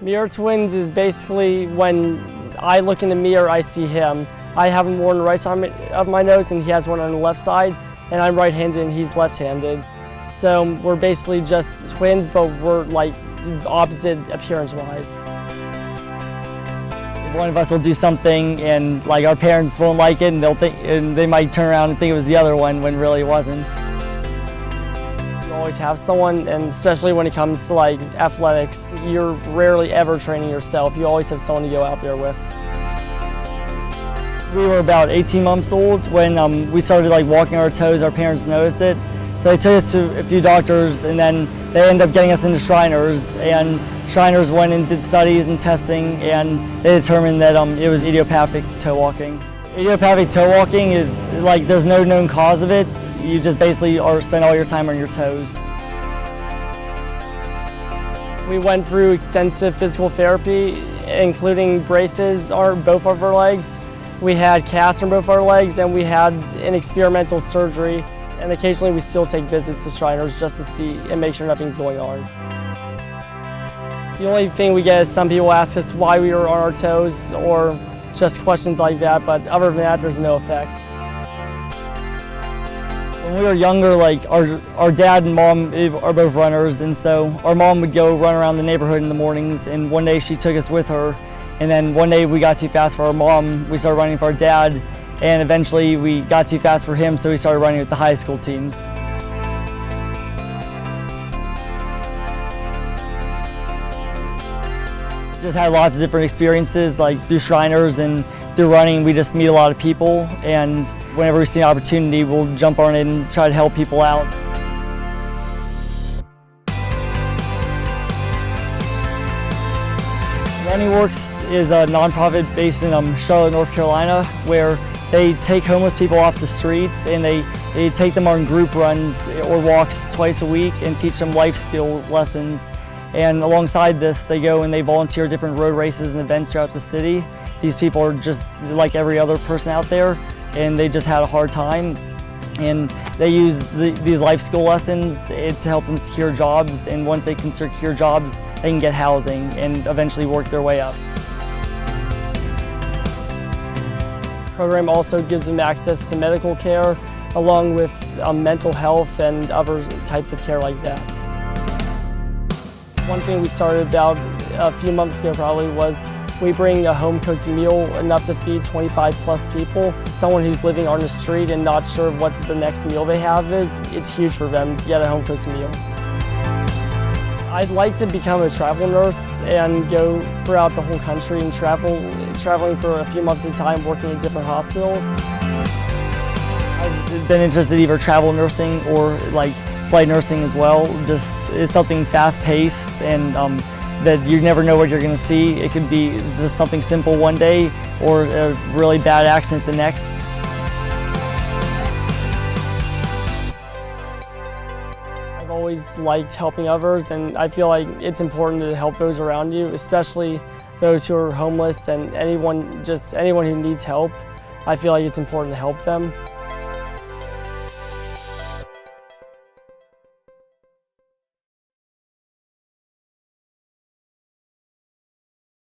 Mirror twins is basically when I look in the mirror, I see him. I have him on the right side of my nose and he has one on the left side, and I'm right-handed and he's left-handed. So we're basically just twins, but we're like opposite appearance-wise. One of us will do something and like our parents won't like it, and they might turn around and think it was the other one when really it wasn't. You always have someone, and especially when it comes to like athletics, you're rarely ever training yourself. You always have someone to go out there with. We were about 18 months old when we started like walking our toes. Our parents noticed it, so they took us to a few doctors, and then they ended up getting us into Shriners. And Shriners went and did studies and testing, and they determined that it was idiopathic toe walking. Idiopathic toe walking is like there's no known cause of it. You just basically spend all your time on your toes. We went through extensive physical therapy, including braces on both of our legs. We had casts on both our legs, and we had an experimental surgery. And occasionally we still take visits to Shriners just to see and make sure nothing's going on. The only thing we get is some people ask us why we were on our toes, or just questions like that, but other than that, there's no effect. When we were younger, like our dad and mom are both runners, and so our mom would go run around the neighborhood in the mornings, and one day she took us with her, and then one day we got too fast for our mom, we started running for our dad, and eventually we got too fast for him, so we started running with the high school teams. Just had lots of different experiences, like through Shriners and through running. We just meet a lot of people, and whenever we see an opportunity, we'll jump on it and try to help people out. RunningWorks is a nonprofit based in Charlotte, North Carolina, where they take homeless people off the streets and they take them on group runs or walks twice a week and teach them life skill lessons. And alongside this, they go and they volunteer different road races and events throughout the city. These people are just like every other person out there, and they just had a hard time. And they use these life skill lessons to help them secure jobs, and once they can secure jobs, they can get housing and eventually work their way up. The program also gives them access to medical care, along with mental health and other types of care like that. One thing we started about a few months ago probably was we bring a home-cooked meal enough to feed 25 plus people. Someone who's living on the street and not sure what the next meal they have is, it's huge for them to get a home-cooked meal. I'd like to become a travel nurse and go throughout the whole country and traveling for a few months at a time, working in different hospitals. I've been interested in either travel nursing or like flight nursing as well. Just it's something fast-paced and that you never know what you're going to see. It could be just something simple one day or a really bad accident the next. I've always liked helping others, and I feel like it's important to help those around you, especially those who are homeless and anyone who needs help. I feel like it's important to help them.